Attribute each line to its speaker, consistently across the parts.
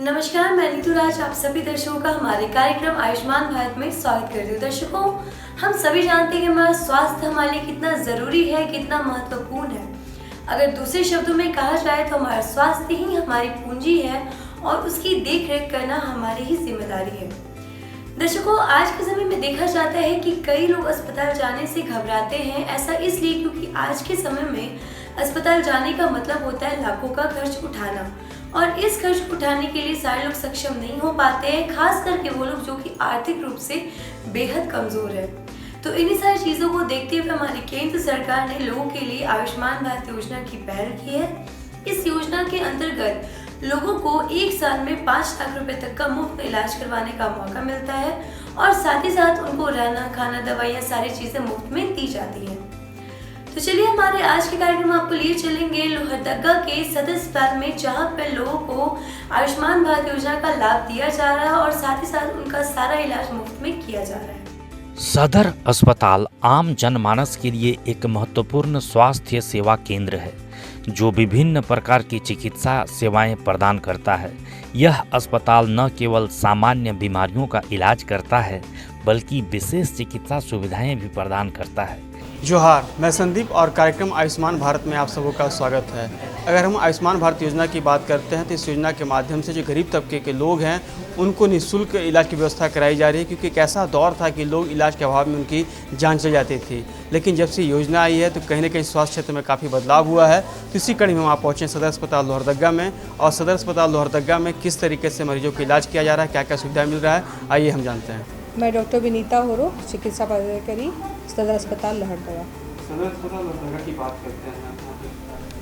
Speaker 1: नमस्कार, मैं नीतू राज आप सभी दर्शकों का हमारे कार्यक्रम आयुष्मान भारत में स्वागत करती हूँ। दर्शकों, हम सभी जानते हैं कि हमारा स्वास्थ्य हमारे लिए कितना जरूरी है, कितना महत्वपूर्ण है। अगर दूसरे शब्दों में कहा जाए तो हमारा स्वास्थ्य ही हमारी पूंजी है और उसकी देख रेख करना हमारी ही जिम्मेदारी है। दर्शकों, आज के समय में देखा जाता है कि कई लोग अस्पताल जाने से घबराते हैं। ऐसा इसलिए क्योंकि आज के समय में अस्पताल जाने का मतलब होता है लाखों का खर्च उठाना, और इस खर्च उठाने के लिए सारे लोग सक्षम नहीं हो पाते हैं, खास करके वो लोग जो कि आर्थिक रूप से बेहद कमजोर है। तो इन्हीं सारी चीजों को देखते हुए हमारी केंद्र सरकार ने लोगों के लिए आयुष्मान भारत योजना की पहल की है। इस योजना के अंतर्गत लोगों को एक साल में 5 लाख रुपए तक का मुफ्त इलाज करवाने का मौका मिलता है और साथ ही साथ उनको रहना, खाना, दवाइयाँ सारी चीजें मुफ्त में दी जाती हैं। तो चलिए हमारे आज के कार्यक्रम आपको लिए चलेंगे लोहरदगा के सदर अस्पताल में, जहाँ पर लोगों को आयुष्मान भारत योजना का लाभ दिया जा रहा है और साथ ही साथ उनका सारा इलाज मुफ्त में किया जा रहा है।
Speaker 2: सदर अस्पताल आम जनमानस के लिए एक महत्वपूर्ण स्वास्थ्य सेवा केंद्र है जो विभिन्न प्रकार की चिकित्सा सेवाएं प्रदान करता है। यह अस्पताल न केवल सामान्य बीमारियों का इलाज करता है बल्कि विशेष चिकित्सा सुविधाएं भी प्रदान करता है।
Speaker 3: जोहार, मैं संदीप और कार्यक्रम आयुष्मान भारत में आप सबों का स्वागत है। अगर हम आयुष्मान भारत योजना की बात करते हैं तो इस योजना के माध्यम से जो गरीब तबके के लोग हैं उनको निःशुल्क इलाज की व्यवस्था कराई जा रही है, क्योंकि एक ऐसा दौर था कि लोग इलाज के अभाव में उनकी जान चली जाती थी। लेकिन जब से योजना आई है तो कहीं ना कहीं स्वास्थ्य क्षेत्र में काफ़ी बदलाव हुआ है। तो इसी कड़ी में हम आप पहुँचे सदर अस्पताल लोहरदगा में, और सदर अस्पताल लोहरदगा में किस तरीके से मरीजों का इलाज किया जा रहा है, क्या क्या सुविधा मिल रहा है, आइए हम जानते हैं।
Speaker 4: मैं डॉक्टर विनीता होरो, चिकित्सा पदाधिकारी, सदर अस्पताल लोहरदगा।
Speaker 3: सदर अस्पताल लोहरदगा की बात करते हैं,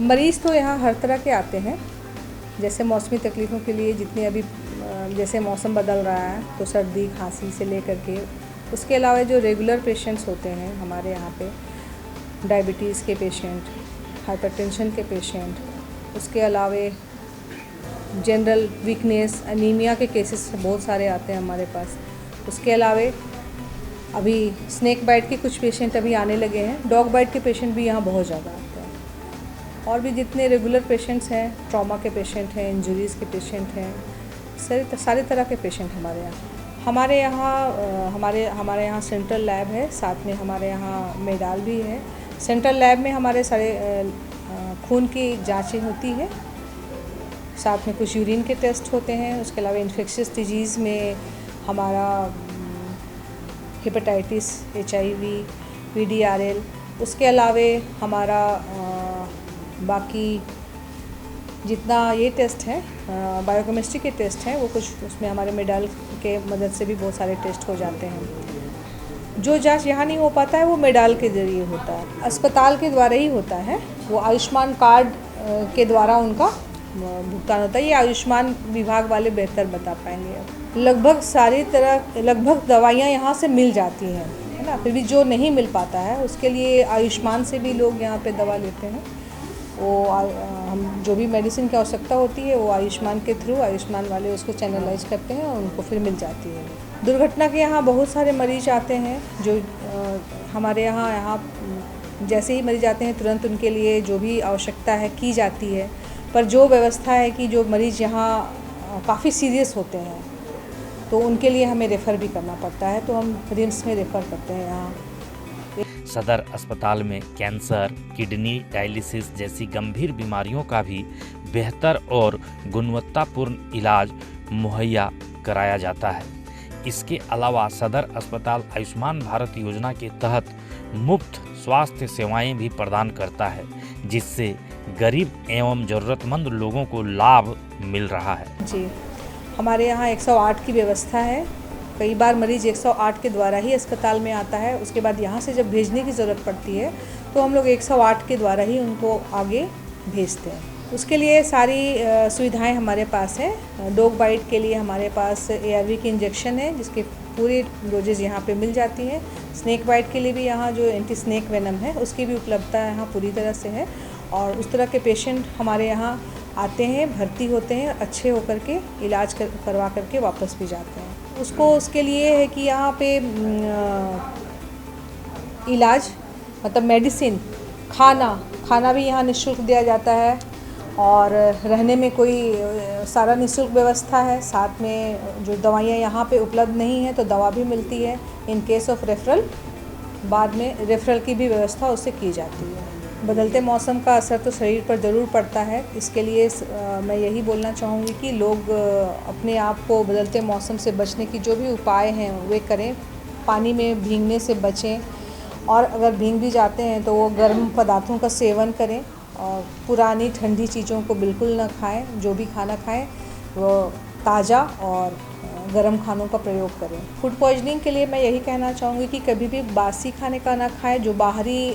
Speaker 4: मरीज़ तो यहाँ हर तरह के आते हैं। जैसे मौसमी तकलीफ़ों के लिए जितने अभी जैसे मौसम बदल रहा है तो सर्दी खांसी से लेकर के, उसके अलावा जो रेगुलर पेशेंट्स होते हैं हमारे यहाँ पे, डायबिटीज़ के पेशेंट, हाइपरटेंशन के पेशेंट, उसके अलावा जनरल वीकनेस, अनीमिया के केसेस बहुत सारे आते हैं हमारे पास। उसके अलावा अभी स्नेक बाइट के कुछ पेशेंट अभी आने लगे हैं। डॉग बाइट के पेशेंट भी यहाँ बहुत ज़्यादा आते हैं। और भी जितने रेगुलर पेशेंट्स हैं, ट्रॉमा के पेशेंट हैं, इंजरीज़ के पेशेंट हैं, सारे तरह के पेशेंट हमारे यहाँ सेंट्रल लैब है, साथ में हमारे यहाँ मेडाल भी है। सेंट्रल लैब में हमारे सारे खून की जाँचें होती है, साथ में कुछ यूरिन के टेस्ट होते हैं। उसके अलावा इन्फेक्शियस डिजीज़ में हमारा हेपेटाइटिस, HIV, PDRL, उसके अलावा हमारा बाकी जितना ये टेस्ट है, बायोकेमिस्ट्री के टेस्ट हैं, वो कुछ उसमें हमारे मेडाल के मदद से भी बहुत सारे टेस्ट हो जाते हैं। जो जांच यहाँ नहीं हो पाता है वो मेडाल के ज़रिए होता है, अस्पताल के द्वारा ही होता है। वो आयुष्मान कार्ड के द्वारा उनका भुगतान होता है। ये आयुष्मान विभाग वाले बेहतर बता पाएंगे। लगभग दवाइयाँ यहाँ से मिल जाती हैं, है ना। फिर भी जो नहीं मिल पाता है उसके लिए आयुष्मान से भी लोग यहाँ पे दवा लेते हैं। वो हम जो भी मेडिसिन की आवश्यकता होती है वो आयुष्मान के थ्रू आयुष्मान वाले उसको चैनलाइज करते हैं और उनको फिर मिल जाती है। दुर्घटना के यहाँ बहुत सारे मरीज आते हैं जो हमारे यहाँ जैसे ही मरीज आते हैं तुरंत उनके लिए जो भी आवश्यकता है की जाती है। पर जो व्यवस्था है कि जो मरीज़ यहाँ काफ़ी सीरियस होते हैं तो उनके लिए हमें रेफ़र भी करना पड़ता है, तो हम रिम्स में रेफ़र करते हैं यहाँ।
Speaker 2: सदर अस्पताल में कैंसर, किडनी डायलिसिस जैसी गंभीर बीमारियों का भी बेहतर और गुणवत्तापूर्ण इलाज मुहैया कराया जाता है। इसके अलावा सदर अस्पताल आयुष्मान भारत योजना के तहत मुफ्त स्वास्थ्य सेवाएं भी प्रदान करता है, जिससे गरीब एवं ज़रूरतमंद लोगों को लाभ मिल रहा है।
Speaker 4: जी, हमारे यहाँ 108 की व्यवस्था है। कई बार मरीज़ 108 के द्वारा ही अस्पताल में आता है, उसके बाद यहाँ से जब भेजने की ज़रूरत पड़ती है तो हम लोग 108 के द्वारा ही उनको आगे भेजते हैं। उसके लिए सारी सुविधाएं हमारे पास हैं। डॉग बाइट के लिए हमारे पास ARV की इंजेक्शन है जिसके पूरी डोजेज यहाँ पे मिल जाती हैं। स्नेक बाइट के लिए भी यहाँ जो एंटी स्नेक वेनम है उसकी भी उपलब्धता यहाँ पूरी तरह से है। और उस तरह के पेशेंट हमारे यहाँ आते हैं, भर्ती होते हैं, अच्छे होकर के इलाज करवा करके वापस भी जाते हैं। उसके लिए है कि यहाँ पे इलाज मतलब मेडिसिन, खाना भी यहाँ निःशुल्क दिया जाता है। और रहने में कोई सारा निःशुल्क व्यवस्था है। साथ में जो दवाइयाँ यहाँ पे उपलब्ध नहीं है तो दवा भी मिलती है। इन केस ऑफ रेफरल बाद में रेफरल की भी व्यवस्था उससे की जाती है। बदलते मौसम का असर तो शरीर पर ज़रूर पड़ता है। इसके लिए मैं यही बोलना चाहूँगी कि लोग अपने आप को बदलते मौसम से बचने की जो भी उपाय हैं वे करें। पानी में भीगने से बचें और अगर भीग भी जाते हैं तो वो गर्म पदार्थों का सेवन करें और पुरानी ठंडी चीज़ों को बिल्कुल ना खाएं। जो भी खाना खाएं वो ताज़ा और गर्म खानों का प्रयोग करें। फूड पॉइजनिंग के लिए मैं यही कहना चाहूँगी कि कभी भी बासी खाने का ना खाएं। जो बाहरी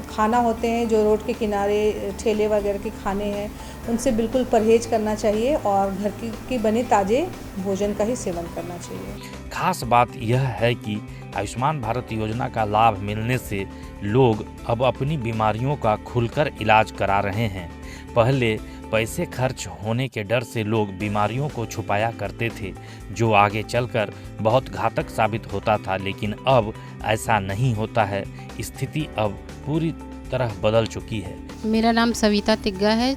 Speaker 4: खाना होते हैं, जो रोड के किनारे ठेले वगैरह के खाने हैं, उनसे बिल्कुल परहेज करना चाहिए और घर की बनी ताज़े भोजन का ही सेवन करना चाहिए।
Speaker 2: खास बात यह है कि आयुष्मान भारत योजना का लाभ मिलने से लोग अब अपनी बीमारियों का खुलकर इलाज करा रहे हैं। पहले पैसे खर्च होने के डर से लोग बीमारियों को छुपाया करते थे, जो आगे चलकर बहुत घातक साबित होता था, लेकिन अब ऐसा नहीं होता है। स्थिति अब पूरी तरह बदल चुकी है।
Speaker 5: मेरा नाम सविता तिग्गा है,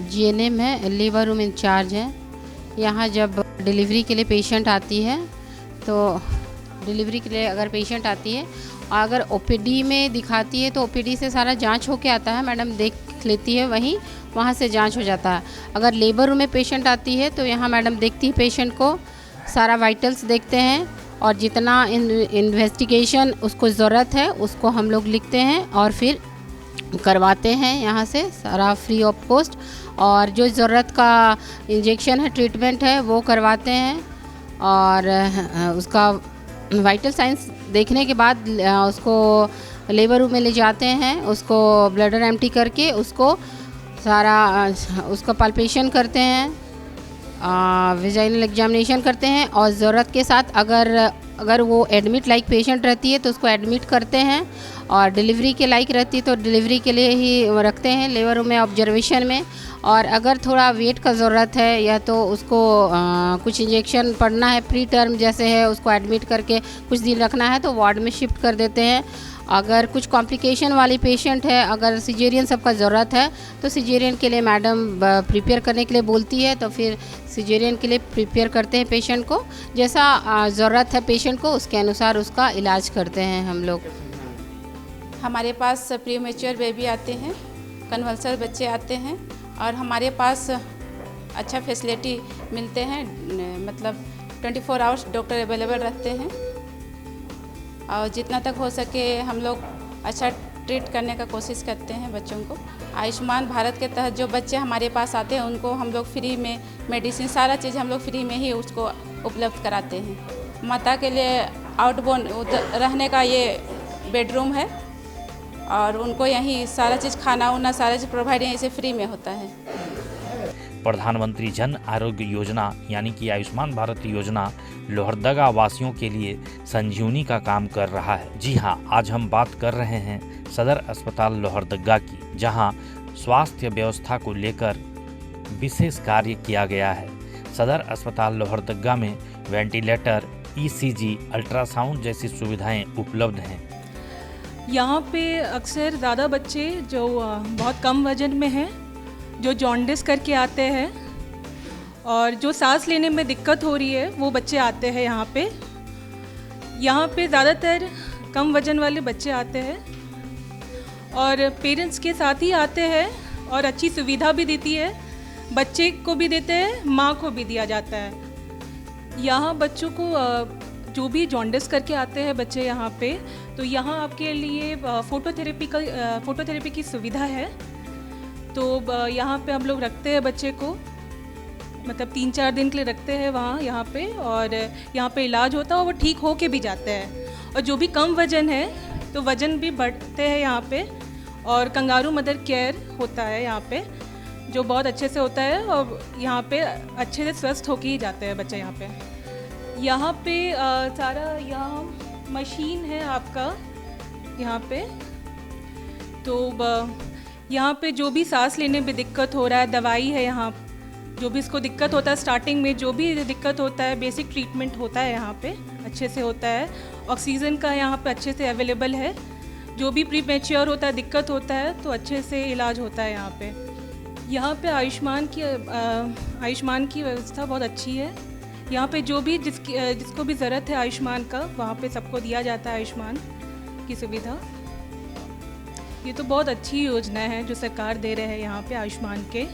Speaker 5: जीएनएम है, लेबर रूम इंचार्ज है। यहाँ जब डिलीवरी के लिए पेशेंट आती है तो डिलीवरी के लिए अगर पेशेंट आती है और अगर ओपीडी में दिखाती है तो ओपीडी से सारा जांच होके आता है, मैडम देख लेती है, वहाँ से जांच हो जाता है। अगर लेबर रूम में पेशेंट आती है तो यहाँ मैडम देखती है पेशेंट को, सारा वाइटल्स देखते हैं और जितना इन्वेस्टिगेशन उसको ज़रूरत है उसको हम लोग लिखते हैं और फिर करवाते हैं यहाँ से सारा फ्री ऑफ कॉस्ट। और जो ज़रूरत का इंजेक्शन है, ट्रीटमेंट है, वो करवाते हैं और उसका वाइटल साइंस देखने के बाद उसको लेबर रूम में ले जाते हैं, उसको ब्लडर एम्प्टी करके उसको सारा उसका पल्पेशन करते हैं, विजाइनल एग्जामिनेशन करते हैं और ज़रूरत के साथ अगर वो एडमिट लाइक पेशेंट रहती है तो उसको एडमिट करते हैं और डिलीवरी के लाइक रहती है तो डिलीवरी के लिए ही रखते हैं लेबर रूम में ऑब्जर्वेशन में। और अगर थोड़ा वेट का ज़रूरत है या तो उसको कुछ इंजेक्शन पड़ना है, प्री टर्म जैसे है, उसको एडमिट करके कुछ दिन रखना है तो वार्ड में शिफ्ट कर देते हैं। अगर कुछ कॉम्प्लिकेशन वाली पेशेंट है, अगर सिजेरियन सबका ज़रूरत है तो सिजेरियन के लिए मैडम प्रिपेयर करने के लिए बोलती है तो फिर सिजेरियन के लिए प्रिपेयर करते हैं पेशेंट को। जैसा ज़रूरत है पेशेंट को उसके अनुसार उसका इलाज करते हैं हम लोग।
Speaker 6: हमारे पास प्री मैच्योर बेबी आते हैं, कन्वल्सर बच्चे आते हैं और हमारे पास अच्छा फैसिलिटी मिलते हैं, मतलब 24 आवर्स डॉक्टर अवेलेबल रहते हैं और जितना तक हो सके हम लोग अच्छा ट्रीट करने का कोशिश करते हैं बच्चों को। आयुष्मान भारत के तहत जो बच्चे हमारे पास आते हैं उनको हम लोग फ्री में मेडिसिन, सारा चीज़ हम लोग फ्री में ही उसको उपलब्ध कराते हैं। माता के लिए आउटबोर्न रहने का ये बेडरूम है और उनको यहीं सारा चीज़, खाना वाना सारा चीज़ प्रोवाइड यहीं से फ्री में होता है।
Speaker 2: प्रधानमंत्री जन आरोग्य योजना यानी कि आयुष्मान भारत योजना लोहरदगा वासियों के लिए संजीवनी का काम कर रहा है। जी हाँ, आज हम बात कर रहे हैं सदर अस्पताल लोहरदगा की, जहां स्वास्थ्य व्यवस्था को लेकर विशेष कार्य किया गया है। सदर अस्पताल लोहरदगा में वेंटिलेटर, ईसीजी, अल्ट्रासाउंड जैसी सुविधाएं उपलब्ध हैं।
Speaker 7: यहाँ पे अक्सर ज़्यादा बच्चे जो बहुत कम वजन में हैं, जो जॉन्डिस करके आते हैं और जो सांस लेने में दिक्कत हो रही है, वो बच्चे आते हैं यहाँ पे। यहाँ पे ज़्यादातर कम वजन वाले बच्चे आते हैं और पेरेंट्स के साथ ही आते हैं और अच्छी सुविधा भी देती है, बच्चे को भी देते हैं, माँ को भी दिया जाता है। यहाँ बच्चों को जो भी जॉन्डिस करके आते हैं बच्चे यहाँ पे, तो यहाँ आपके लिए फोटोथेरेपी की सुविधा है। तो यहाँ पे हम लोग रखते हैं बच्चे को, मतलब 3-4 दिन के लिए रखते हैं वहाँ यहाँ पे, और यहाँ पे इलाज होता है और वो ठीक हो के भी जाते हैं। और जो भी कम वजन है तो वज़न भी बढ़ते हैं यहाँ पे, और कंगारू मदर केयर होता है यहाँ पे, जो बहुत अच्छे से होता है और यहाँ पे अच्छे से स्वस्थ होके ही जाते हैं बच्चे यहाँ पे। यहाँ पे सारा यहाँ मशीन है आपका यहाँ पे, तो यहाँ पे जो भी सांस लेने में दिक्कत हो रहा है, दवाई है यहाँ, जो भी इसको दिक्कत होता है स्टार्टिंग में, जो भी दिक्कत होता है, बेसिक ट्रीटमेंट होता है यहाँ पे, अच्छे से होता है। ऑक्सीजन का यहाँ पे अच्छे से अवेलेबल है। जो भी प्री मैच्योर होता है, दिक्कत होता है, तो अच्छे से इलाज होता है यहाँ पे। यहाँ पे आयुष्मान की व्यवस्था बहुत अच्छी है। यहाँ पे जो भी जिसको भी ज़रूरत है आयुष्मान का, वहाँ पे सबको दिया जाता है आयुष्मान की सुविधा। ये तो बहुत अच्छी योजना है जो सरकार दे रहे हैं यहाँ पे आयुष्मान के।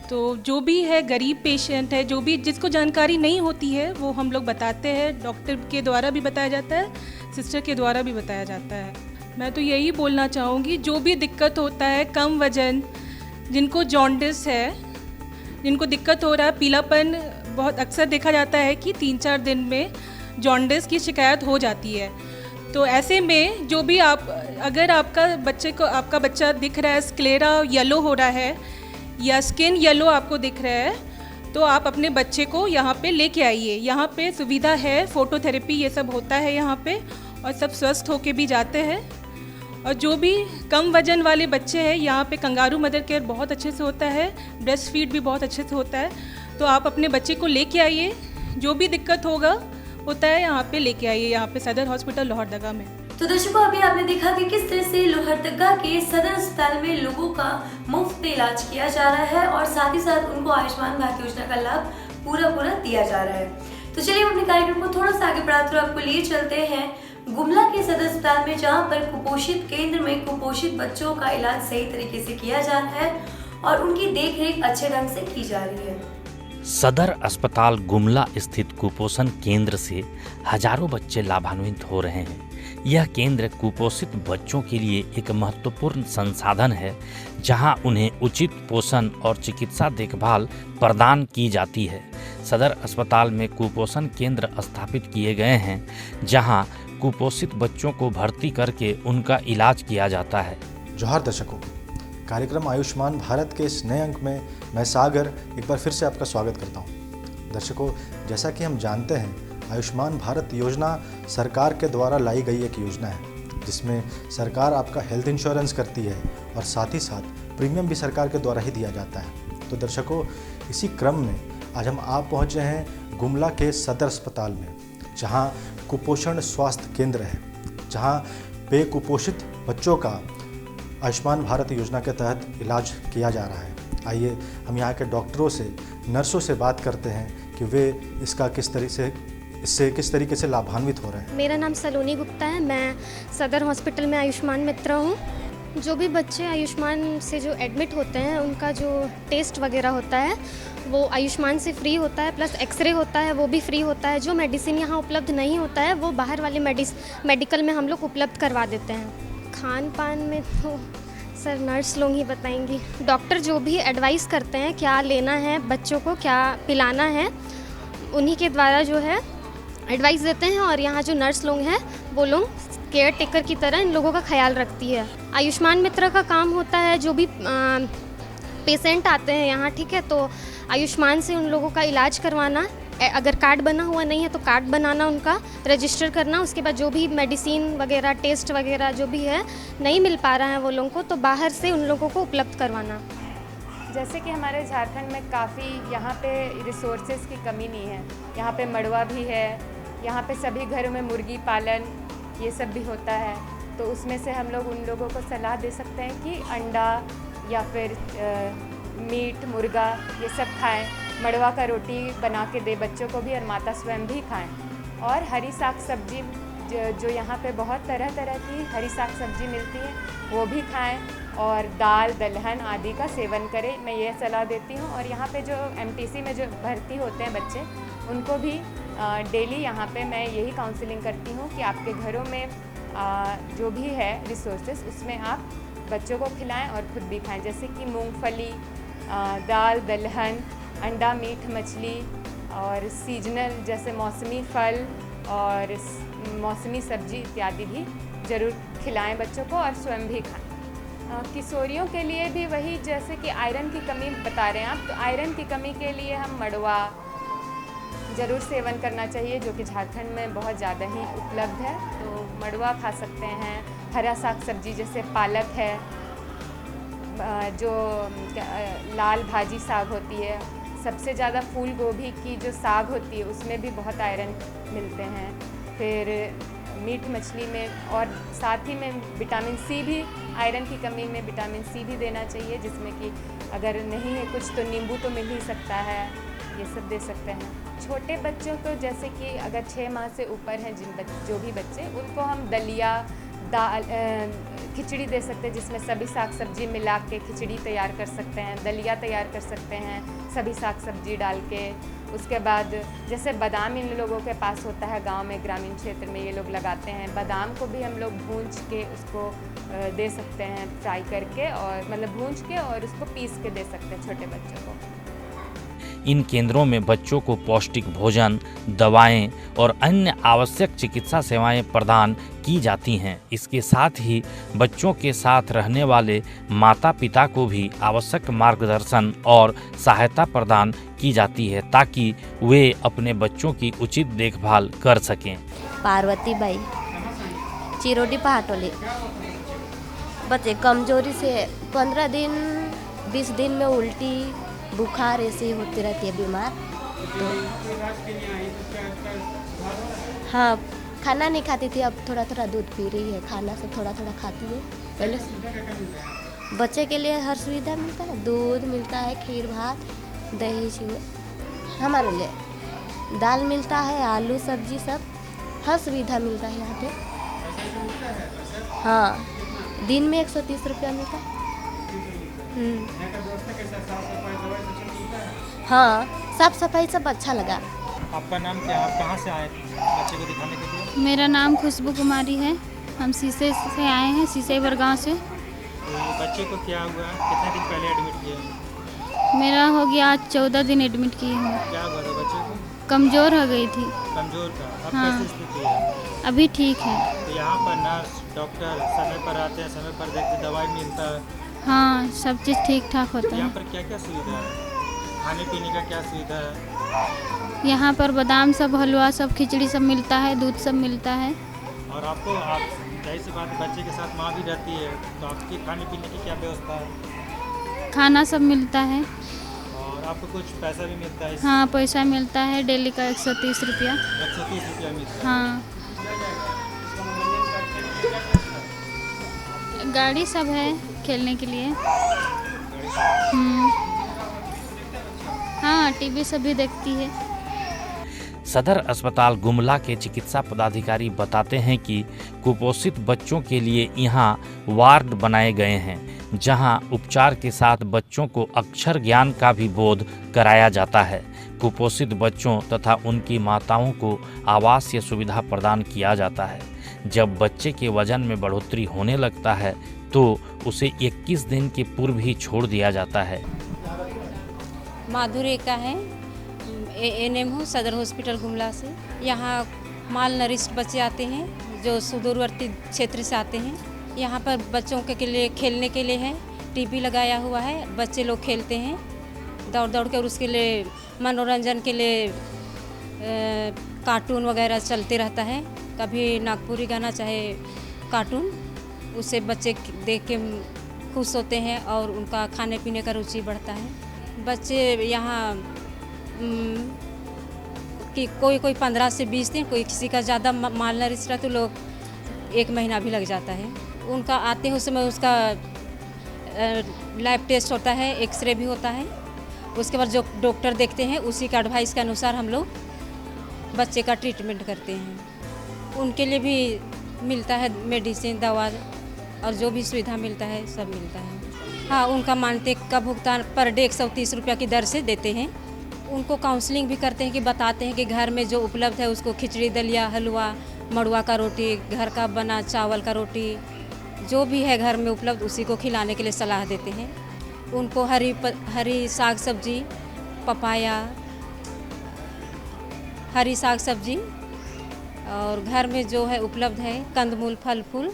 Speaker 7: तो जो भी है गरीब पेशेंट है, जो भी जिसको जानकारी नहीं होती है वो हम लोग बताते हैं, डॉक्टर के द्वारा भी बताया जाता है, सिस्टर के द्वारा भी बताया जाता है। मैं तो यही बोलना चाहूँगी, जो भी दिक्कत होता है, कम वजन, जिनको जॉन्डिस है, जिनको दिक्कत हो रहा है, पीलापन बहुत अक्सर देखा जाता है कि 3-4 दिन में जॉन्डिस की शिकायत हो जाती है। तो ऐसे में जो भी अगर आपका बच्चा दिख रहा है स्क्लेरा येलो हो रहा है या स्किन येलो आपको दिख रहा है, तो आप अपने बच्चे को यहाँ पे लेके आइए। यहाँ पे सुविधा है, फोटोथेरेपी ये सब होता है यहाँ पे, और सब स्वस्थ होके भी जाते हैं। और जो भी कम वजन वाले बच्चे हैं, यहाँ पे कंगारू मदर केयर बहुत अच्छे से होता है, ब्रेस्ट फीड भी बहुत अच्छे से होता है। तो आप अपने बच्चे को लेके आइए, जो भी दिक्कत होता है यहाँ पे लेके आइए, यहाँ पे सदर हॉस्पिटल लोहरदगा में।
Speaker 1: तो दर्शकों, अभी आपने देखा कि किस तरह से लोहरदगा के सदर अस्पताल में लोगों का मुफ्त में इलाज किया जा रहा है और साथ ही साथ उनको आयुष्मान भारत योजना का लाभ पूरा दिया जा रहा है। तो चलिए अपने कार्यक्रम को थोड़ा सा आगे बढ़ाते हुए आपको लिए चलते हैं गुमला के सदर अस्पताल में, जहाँ पर कुपोषित केंद्र में कुपोषित बच्चों का इलाज सही तरीके से किया जा रहा है और उनकी देखरेख अच्छे ढंग से की जा रही है।
Speaker 2: सदर अस्पताल गुमला स्थित कुपोषण केंद्र से हजारों बच्चे लाभान्वित हो रहे हैं। यह केंद्र कुपोषित बच्चों के लिए एक महत्वपूर्ण संसाधन है, जहां उन्हें उचित पोषण और चिकित्सा देखभाल प्रदान की जाती है। सदर अस्पताल में कुपोषण केंद्र स्थापित किए गए हैं, जहां कुपोषित बच्चों को भर्ती करके उनका इलाज किया जाता है।
Speaker 8: जोहार दर्शकों, कार्यक्रम आयुष्मान भारत के इस नए अंक में मैं सागर एक बार फिर से आपका स्वागत करता हूं। दर्शकों, जैसा कि हम जानते हैं, आयुष्मान भारत योजना सरकार के द्वारा लाई गई एक योजना है, जिसमें सरकार आपका हेल्थ इंश्योरेंस करती है और साथ ही साथ प्रीमियम भी सरकार के द्वारा ही दिया जाता है। तो दर्शकों, इसी क्रम में आज हम आप पहुँचे हैं गुमला के सदर अस्पताल में, जहाँ कुपोषण स्वास्थ्य केंद्र है, जहाँ बेकुपोषित बच्चों का आयुष्मान भारत योजना के तहत इलाज किया जा रहा है। आइए हम यहाँ के डॉक्टरों से, नर्सों से बात करते हैं कि वे इससे किस तरीके से लाभान्वित हो रहे हैं।
Speaker 9: मेरा नाम सलोनी गुप्ता है, मैं सदर हॉस्पिटल में आयुष्मान मित्र हूँ। जो भी बच्चे आयुष्मान से जो एडमिट होते हैं, उनका जो टेस्ट वगैरह होता है वो आयुष्मान से फ्री होता है, प्लस एक्सरे होता है वो भी फ्री होता है। जो मेडिसिन यहाँ उपलब्ध नहीं होता है वो बाहर वाले मेडिकल में हम लोग उपलब्ध करवा देते हैं। खान पान में तो सर नर्स लोग ही बताएंगी। डॉक्टर जो भी एडवाइस करते हैं क्या लेना है बच्चों को, क्या पिलाना है, उन्हीं के द्वारा जो है एडवाइस देते हैं। और यहाँ जो नर्स लोग हैं वो लोग केयर टेकर की तरह इन लोगों का ख्याल रखती है। आयुष्मान मित्र का काम होता है जो भी पेशेंट आते हैं यहाँ, ठीक है, तो आयुष्मान से उन लोगों का इलाज करवाना। अगर कार्ड बना हुआ नहीं है तो कार्ड बनाना, उनका रजिस्टर करना। उसके बाद जो भी मेडिसिन वगैरह, टेस्ट वगैरह जो भी है नहीं मिल पा रहा है वो लोगों को, तो बाहर से उन लोगों को उपलब्ध करवाना।
Speaker 10: जैसे कि हमारे झारखंड में काफ़ी यहाँ पे रिसोर्सेज की कमी नहीं है। यहाँ पे मड़वा भी है, यहाँ पे सभी घरों में मुर्गी पालन ये सब भी होता है। तो उसमें से हम लोग उन लोगों को सलाह दे सकते हैं कि अंडा या फिर मीट, मुर्गा ये सब खाएं। मड़वा का रोटी बना के दे बच्चों को भी, और माता स्वयं भी खाएं। और हरी साग सब्जी जो यहाँ पे बहुत तरह तरह की हरी साग सब्जी मिलती है वो भी खाएं, और दाल दलहन आदि का सेवन करें, मैं ये सलाह देती हूँ। और यहाँ पे जो MTC में जो भर्ती होते हैं बच्चे, उनको भी डेली यहाँ पे मैं यही काउंसलिंग करती हूँ कि आपके घरों में जो भी है रिसोर्सेज, उसमें आप बच्चों को खिलाएं और खुद भी खाएं। जैसे कि मूंगफली, दाल दलहन, अंडा मीट मछली, और सीजनल जैसे मौसमी फल और मौसमी सब्जी इत्यादि भी ज़रूर खिलाएं बच्चों को, और स्वयं भी खाएं। किशोरियों के लिए भी वही, जैसे कि आयरन की कमी बता रहे हैं आप, तो आयरन की कमी के लिए हम मड़वा ज़रूर सेवन करना चाहिए, जो कि झारखंड में बहुत ज़्यादा ही उपलब्ध है। तो मड़वा खा सकते हैं। हरा साग सब्जी जैसे पालक है, जो लाल भाजी साग होती है, सबसे ज़्यादा फूल गोभी की जो साग होती है उसमें भी बहुत आयरन मिलते हैं। फिर मीट मछली में, और साथ ही में विटामिन C भी, आयरन की कमी में विटामिन C भी देना चाहिए, जिसमें कि अगर नहीं है कुछ तो नींबू तो मिल ही सकता है, ये सब दे सकते हैं। छोटे बच्चों को जैसे कि अगर 6 माह से ऊपर हैं जो भी बच्चे, उनको हम दलिया, दाल, खिचड़ी दे सकते हैं जिसमें सभी साग सब्जी मिला के खिचड़ी तैयार कर सकते हैं, दलिया तैयार कर सकते हैं सभी साग सब्जी डाल के। उसके बाद जैसे बादाम इन लोगों के पास होता है गांव में, ग्रामीण क्षेत्र में ये लोग लगाते हैं, बादाम को भी हम लोग भूंज के उसको दे सकते हैं फ्राई करके, और मतलब भूंज के और उसको पीस के दे सकते हैं छोटे बच्चों को।
Speaker 2: इन केंद्रों में बच्चों को पौष्टिक भोजन, दवाएं और अन्य आवश्यक चिकित्सा सेवाएं प्रदान की जाती हैं। इसके साथ ही बच्चों के साथ रहने वाले माता पिता को भी आवश्यक मार्गदर्शन और सहायता प्रदान की जाती है ताकि वे अपने बच्चों की उचित देखभाल कर सकें।
Speaker 11: पार्वती बाई, चिरोडी पहाटोली। बच्चे कमजोरी से 15 दिन 20 दिन में उल्टी बुखार ऐसे होती रहती है बीमार। तो हाँ, खाना नहीं खाती थी, अब थोड़ा थोड़ा दूध पी रही है, खाना से थोड़ा थोड़ा खाती है। पहले बच्चे के लिए हर सुविधा मिलता है, दूध मिलता है, खीर भात दही चूड़ा, हमारे लिए दाल मिलता है, आलू सब्जी सब हर सुविधा मिलता है यहाँ पे। हाँ, दिन में 130 रुपया मिलता है। हाँ, साफ सफाई सब अच्छा लगा।
Speaker 3: आपका नाम क्या है? आप कहाँ से आए बच्चे को दिखाने के लिए?
Speaker 12: मेरा नाम खुशबू कुमारी है। हम शीशे से आए हैं, शीशेवर गांव से।
Speaker 3: तो बच्चे को क्या हुआ? कितने दिन पहले एडमिट किए?
Speaker 12: मेरा हो गया आज 14 दिन एडमिट किए हूँ।
Speaker 3: क्या हुआ था बच्चे को?
Speaker 12: कमज़ोर हो गई थी।
Speaker 3: कमज़ोर का? अब
Speaker 12: हाँ,
Speaker 3: कैसी स्थिति है?
Speaker 12: अभी ठीक है।
Speaker 3: तो यहाँ पर नर्स डॉक्टर समय पर आते हैं, समय पर देखते, दवाई मिलता है?
Speaker 12: हाँ, सब चीज़ ठीक ठाक होता है।
Speaker 3: यहाँ पर क्या क्या सुविधा है? खाने पीने का क्या सुविधा है?
Speaker 12: यहाँ पर बादाम सब, हलवा सब, खिचड़ी सब मिलता है, दूध सब मिलता है।
Speaker 3: और आपको आप जाहिर सी बात है, बच्चे के साथ माँ भी रहती है, तो आपकी खाने पीने की क्या व्यवस्था है?
Speaker 12: खाना सब मिलता है।
Speaker 3: और आपको कुछ पैसा भी मिलता है?
Speaker 12: हाँ, पैसा मिलता है डेली का 130 रुपया।
Speaker 3: 130 रुपया मिलता है?
Speaker 12: हाँ, गाड़ी सब है खेलने के लिए। हाँ, टीवी सब भी देखती है।
Speaker 2: सदर अस्पताल गुमला के चिकित्सा पदाधिकारी बताते हैं कि कुपोषित बच्चों के लिए यहाँ वार्ड बनाए गए हैं जहाँ उपचार के साथ बच्चों को अक्षर ज्ञान का भी बोध कराया जाता है। कुपोषित बच्चों तथा उनकी माताओं को आवासीय सुविधा प्रदान किया जाता है। जब बच्चे के वजन में बढ़ोतरी होने लगता है तो उसे 21 दिन के पूर्व ही छोड़ दिया जाता है।
Speaker 13: माधुरी का है, एएनएम हूँ सदर हॉस्पिटल गुमला से। यहाँ माल नरिस्ट बच्चे आते हैं जो सुदूरवर्ती क्षेत्र से आते हैं। यहाँ पर बच्चों के लिए खेलने के लिए है, टीवी लगाया हुआ है, बच्चे लोग खेलते हैं दौड़ दौड़ कर। उसके लिए मनोरंजन के लिए कार्टून वगैरह चलते रहता है, कभी नागपुरी गाना चाहे कार्टून, उससे बच्चे देख के खुश होते हैं और उनका खाने पीने का रुचि बढ़ता है। बच्चे यहाँ कि कोई 15 से 20 दिन, कोई किसी का ज़्यादा माल नरिश रहा तो लोग 1 महीना भी लग जाता है। उनका आते हैं उस समय उसका लैब टेस्ट होता है, एक्सरे भी होता है। उसके बाद जो डॉक्टर देखते हैं उसी का एडवाइस के अनुसार हम लोग बच्चे का ट्रीटमेंट करते हैं। उनके लिए भी मिलता है मेडिसिन, दवा और जो भी सुविधा मिलता है सब मिलता है। हाँ, उनका मानते का भुगतान पर डे 130 रुपया की दर से देते हैं। उनको काउंसलिंग भी करते हैं कि बताते हैं कि घर में जो उपलब्ध है उसको खिचड़ी, दलिया, हलवा, मड़ुआ का रोटी, घर का बना चावल का रोटी, जो भी है घर में उपलब्ध उसी को खिलाने के लिए सलाह देते हैं। उनको हरी साग सब्जी, पपाया, हरी साग सब्जी और घर में जो है उपलब्ध है कंदमूल, फल फूल,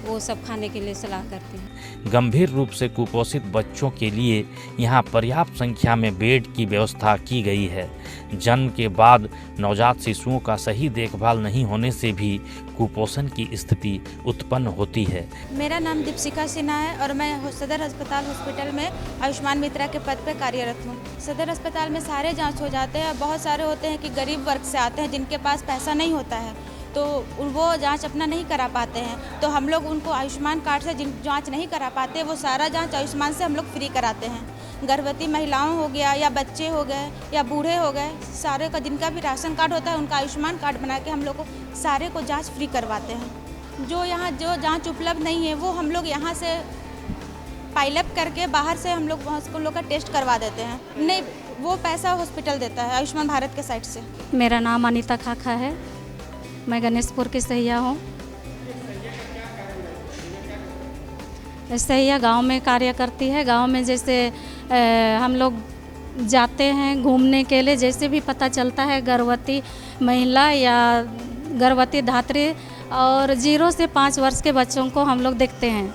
Speaker 13: वो सब खाने के लिए सलाह करते हैं।
Speaker 2: गंभीर रूप से कुपोषित बच्चों के लिए यहाँ पर्याप्त संख्या में बेड की व्यवस्था की गई है। जन्म के बाद नवजात शिशुओं का सही देखभाल नहीं होने से भी कुपोषण की स्थिति उत्पन्न होती है।
Speaker 14: मेरा नाम दीपशिका सिन्हा है और मैं सदर अस्पताल हॉस्पिटल में आयुष्मान मित्रा के पद पर कार्यरत हूँ। सदर अस्पताल में सारे जांच हो जाते हैं। बहुत सारे होते हैं कि गरीब वर्ग से आते हैं जिनके पास पैसा नहीं होता है, तो वो जांच अपना नहीं करा पाते हैं। तो हम लोग उनको आयुष्मान कार्ड से जिन जांच नहीं करा पाते वो सारा जांच आयुष्मान से हम लोग फ्री कराते हैं। गर्भवती महिलाओं हो गया या बच्चे हो गए या बूढ़े हो गए, सारे का जिनका भी राशन कार्ड होता है उनका आयुष्मान कार्ड बना के हम लोग को सारे को जाँच फ्री करवाते हैं। जो यहाँ जो जाँच उपलब्ध नहीं है वो हम लोग यहाँ से पाइलअप करके बाहर से हम लोग का टेस्ट करवा देते हैं। नहीं, वो पैसा हॉस्पिटल देता है आयुष्मान भारत के साइड से।
Speaker 15: मेरा नाम अनीता खाखा है, मैं गणेशपुर की सहिया हूँ। सहिया गांव में कार्य करती है। गांव में जैसे हम लोग जाते हैं घूमने के लिए, जैसे भी पता चलता है गर्भवती महिला या गर्भवती धात्री और 0 से 5 वर्ष के बच्चों को हम लोग देखते हैं।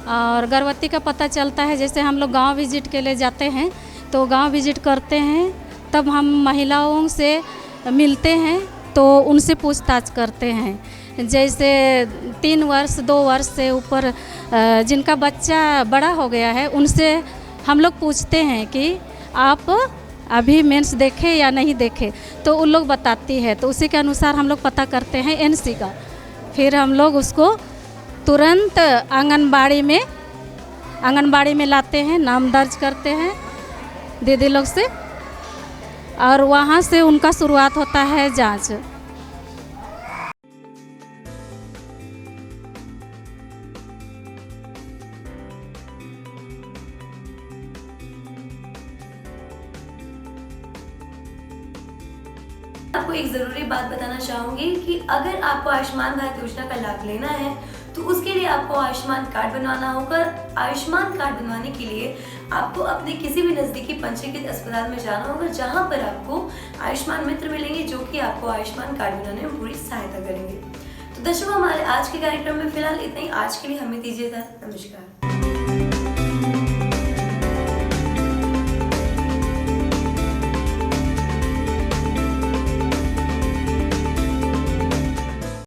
Speaker 15: और गर्भवती का पता चलता है, जैसे हम लोग गांव विजिट के लिए जाते हैं तो गांव विजिट करते हैं, तब हम महिलाओं से मिलते हैं तो उनसे पूछताछ करते हैं। जैसे 3 वर्ष 2 वर्ष से ऊपर जिनका बच्चा बड़ा हो गया है उनसे हम लोग पूछते हैं कि आप अभी मेंस देखे या नहीं देखे, तो उन लोग बताती है, तो उसी के अनुसार हम लोग पता करते हैं एनसी का। फिर हम लोग उसको तुरंत आंगनबाड़ी में लाते हैं, नाम दर्ज करते हैं दीदी लोग से, और वहाँ से उनका शुरुआत होता है जांच।
Speaker 1: आपको एक ज़रूरी बात बताना चाहूँगी कि अगर आपको आयुष्मान भारत योजना का लाभ लेना है तो उसके लिए आपको आयुष्मान कार्ड बनवाना होगा। आयुष्मान कार्ड बनवाने के लिए आपको अपने किसी भी नज़दीकी पंजीकृत अस्पताल में जाना होगा, जहां पर आपको आयुष्मान मित्र मिलेंगे जो कि आपको आयुष्मान कार्ड बनाने में पूरी सहायता करेंगे। तो दर्शकों, हमारे आज के कार्यक्रम में फिलहाल इतना ही। आज के लिए हमें दीजिए इजाज़त। नमस्कार।